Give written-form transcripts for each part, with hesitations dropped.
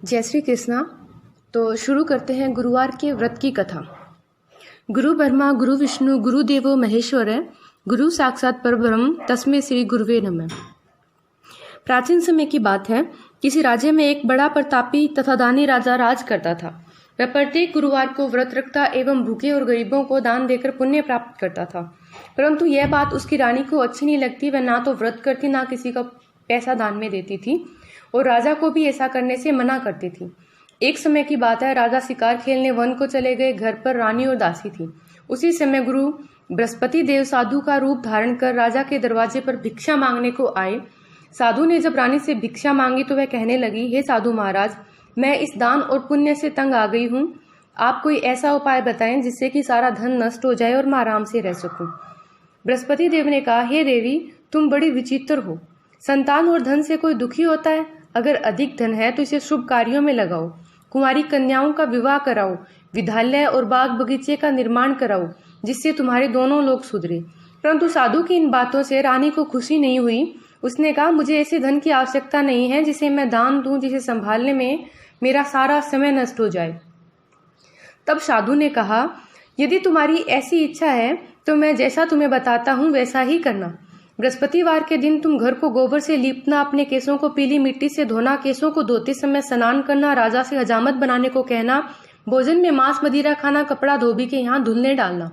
जय श्री कृष्णा। तो शुरू करते हैं गुरुवार के व्रत की कथा। गुरु ब्रह्मा गुरु विष्णु गुरु देवो महेश्वर है, गुरु साक्षात परब्रह्म तस्मै श्री गुरुवे नमः। प्राचीन समय की बात है। किसी राज्य में एक बड़ा प्रतापी तथा दानी राजा राज करता था। वह प्रत्येक गुरुवार को व्रत रखता एवं भूखे और गरीबों को दान देकर पुण्य प्राप्त करता था। परंतु यह बात उसकी रानी को अच्छी नहीं लगती। वह ना तो व्रत करती, ना किसी का पैसा दान में देती थी और राजा को भी ऐसा करने से मना करती थी। एक समय की बात है, राजा शिकार खेलने वन को चले गए। घर पर रानी और दासी थी। उसी समय गुरु बृहस्पति देव साधु का रूप धारण कर राजा के दरवाजे पर भिक्षा मांगने को आए। साधु ने जब रानी से भिक्षा मांगी तो वह कहने लगी, हे साधु महाराज, मैं इस दान और पुण्य से तंग आ गई हूँ। आप कोई ऐसा उपाय बताएं जिससे कि सारा धन नष्ट हो जाए और मैं आराम से रह सकूं। बृहस्पति देव ने कहा, हे देवी, तुम बड़ी विचित्र हो। संतान और धन से कोई दुखी होता है? अगर अधिक धन है तो इसे शुभ कार्यों में लगाओ। कुंवारी कन्याओं का विवाह कराओ, विद्यालय और बाग बगीचे का निर्माण कराओ, जिससे तुम्हारे दोनों लोग सुधरे। परंतु साधु की इन बातों से रानी को खुशी नहीं हुई। उसने कहा, मुझे ऐसे धन की आवश्यकता नहीं है जिसे मैं दान दूं, जिसे संभालने में मेरा सारा समय नष्ट हो जाए। तब साधु ने कहा, यदि तुम्हारी ऐसी इच्छा है तो मैं जैसा तुम्हें बताता हूँ वैसा ही करना। बृहस्पतिवार के दिन तुम घर को गोबर से लीपना, अपने केसों को पीली मिट्टी से धोना, केसों को धोते समय स्नान करना, राजा से हजामत बनाने को कहना, भोजन में मांस मदिरा खाना, कपड़ा धोबी के यहाँ धुलने डालना।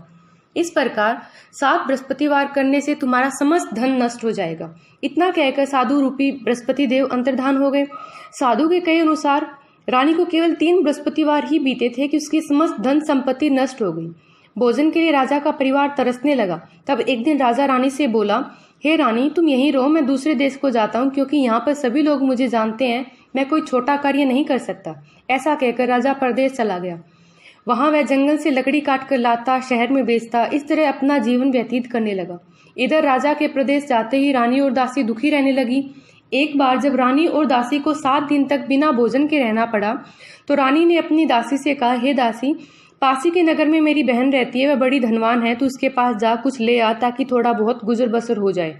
इस प्रकार 7 बृहस्पतिवार करने से तुम्हारा समस्त धन नष्ट हो जाएगा। इतना कहकर साधु रूपी बृहस्पति देव अंतर्धान हो गए। साधु के कहे अनुसार रानी को केवल 3 बृहस्पतिवार ही बीते थे कि उसकी समस्त धन संपत्ति नष्ट हो गई। भोजन के लिए राजा का परिवार तरसने लगा। तब एक दिन राजा रानी से बोला, हे रानी, तुम यहीं रहो, मैं दूसरे देश को जाता हूँ, क्योंकि यहाँ पर सभी लोग मुझे जानते हैं। मैं कोई छोटा कार्य नहीं कर सकता। ऐसा कहकर राजा परदेश चला गया। वहां वह जंगल से लकड़ी काट कर लाता, शहर में बेचता, इस तरह अपना जीवन व्यतीत करने लगा। इधर राजा के प्रदेश जाते ही रानी और दासी दुखी रहने लगी। एक बार जब रानी और दासी को 7 दिन तक बिना भोजन के रहना पड़ा तो रानी ने अपनी दासी से कहा, हे दासी, पासी के नगर में मेरी बहन रहती है, वह बड़ी धनवान है, तो उसके पास जा कुछ ले आ ताकि थोड़ा बहुत गुजर बसर हो जाए।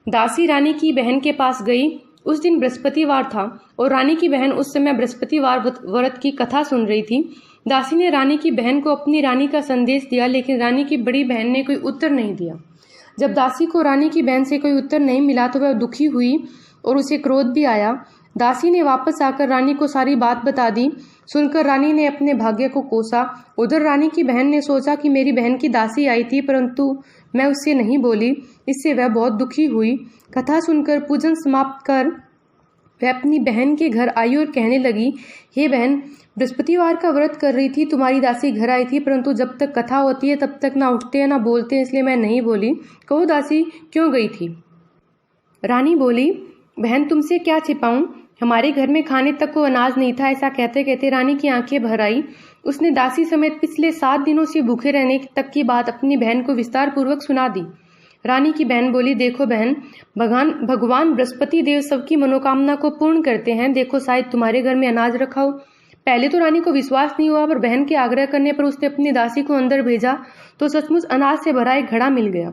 दासी रानी की बहन के पास गई। उस दिन बृहस्पतिवार था और रानी की बहन उस समय बृहस्पतिवार व्रत की कथा सुन रही थी। दासी ने रानी की बहन को अपनी रानी का संदेश दिया, लेकिन रानी की बड़ी बहन ने कोई उत्तर नहीं दिया। जब दासी को रानी की बहन से कोई उत्तर नहीं मिला तो वह दुखी हुई और उसे क्रोध भी आया। दासी ने वापस आकर रानी को सारी बात बता दी। सुनकर रानी ने अपने भाग्य को कोसा। उधर रानी की बहन ने सोचा कि मेरी बहन की दासी आई थी, परंतु मैं उससे नहीं बोली। इससे वह बहुत दुखी हुई। कथा सुनकर पूजन समाप्त कर वह अपनी बहन के घर आई और कहने लगी, हे बहन, बृहस्पतिवार का व्रत कर रही थी, तुम्हारी दासी घर आई थी, परंतु जब तक कथा होती है तब तक ना उठते हैं ना बोलते हैं, इसलिए मैं नहीं बोली। कहो दासी, क्यों गई थी? रानी बोली, बहन, तुमसे क्या छिपाऊं, हमारे घर में खाने तक को अनाज नहीं था। ऐसा कहते कहते रानी की आंखें भर आई। उसने दासी समेत पिछले 7 दिनों से भूखे रहने तक की बात अपनी बहन को विस्तार पूर्वक सुना दी। रानी की बहन बोली, देखो बहन, भगवान बृहस्पति देव सबकी मनोकामना को पूर्ण करते हैं। देखो, शायद तुम्हारे घर में अनाज रखा हो। पहले तो रानी को विश्वास नहीं हुआ, पर बहन के आग्रह करने पर उसने अपनी दासी को अंदर भेजा तो सचमुच अनाज से भरा एक घड़ा मिल गया।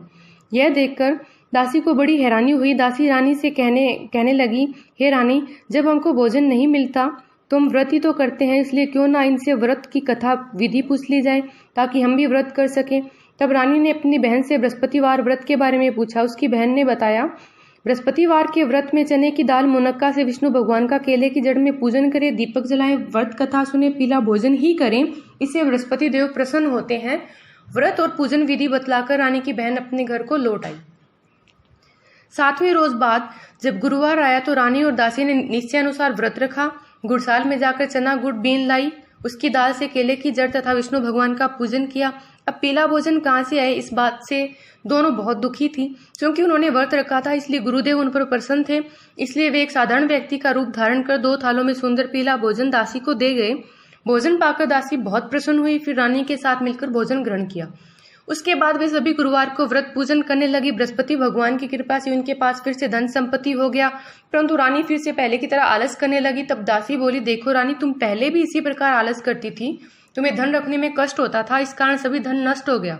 यह देखकर दासी को बड़ी हैरानी हुई। दासी रानी से कहने लगी, हे रानी, जब हमको भोजन नहीं मिलता तो हम व्रत ही तो करते हैं, इसलिए क्यों ना इनसे व्रत की कथा विधि पूछ ली जाए ताकि हम भी व्रत कर सकें। तब रानी ने अपनी बहन से बृहस्पतिवार व्रत के बारे में पूछा। उसकी बहन ने बताया, बृहस्पतिवार के व्रत में चने की दाल, मुनक्का से विष्णु भगवान का केले की जड़ में पूजन करें, दीपक जलाएं, व्रत कथा सुने, पीला भोजन ही करें, इससे बृहस्पति देव प्रसन्न होते हैं। व्रत और पूजन विधि बतलाकर रानी की बहन अपने घर को लौट आई। 7वें रोज बाद जब गुरुवार आया तो रानी और दासी ने निश्चय अनुसार व्रत रखा। गुड़साल में जाकर चना गुड़ बीन लाई, उसकी दाल से केले की जड़ तथा विष्णु भगवान का पूजन किया। अब पीला भोजन कहाँ से आए, इस बात से दोनों बहुत दुखी थी। क्योंकि उन्होंने व्रत रखा था इसलिए गुरुदेव उन पर प्रसन्न थे। इसलिए वे एक साधारण व्यक्ति का रूप धारण कर 2 थालों में सुंदर पीला भोजन दासी को दे गए। भोजन पाकर दासी बहुत प्रसन्न हुई। फिर रानी के साथ मिलकर भोजन ग्रहण किया। उसके बाद वे सभी गुरुवार को व्रत पूजन करने लगी। बृहस्पति भगवान की कृपा से उनके पास फिर से धन संपत्ति हो गया। परंतु रानी फिर से पहले की तरह आलस करने लगी। तब दासी बोली, देखो रानी, तुम पहले भी इसी प्रकार आलस करती थी, तुम्हें धन रखने में कष्ट होता था, इस कारण सभी धन नष्ट हो गया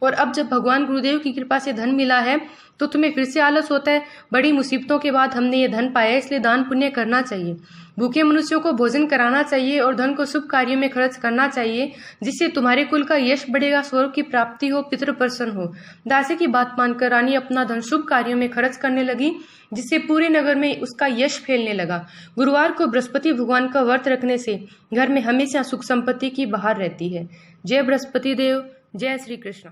और अब जब भगवान गुरुदेव की कृपा से धन मिला है तो तुम्हें फिर से आलस होता है। बड़ी मुसीबतों के बाद हमने ये धन पाया, इसलिए दान पुण्य करना चाहिए। भूखे मनुष्यों को भोजन कराना चाहिए और धन को शुभ कार्यों में खर्च करना चाहिए, जिससे तुम्हारे कुल का यश बढ़ेगा, स्वर्ग की प्राप्ति हो, पितृ प्रसन्न हो। दासी की बात मानकर रानी अपना धन शुभ कार्यों में खर्च करने लगी, जिससे पूरे नगर में उसका यश फैलने लगा। गुरुवार को बृहस्पति भगवान का व्रत रखने से घर में हमेशा सुख संपत्ति की बहार रहती है। जय बृहस्पति देव, जय श्री कृष्ण।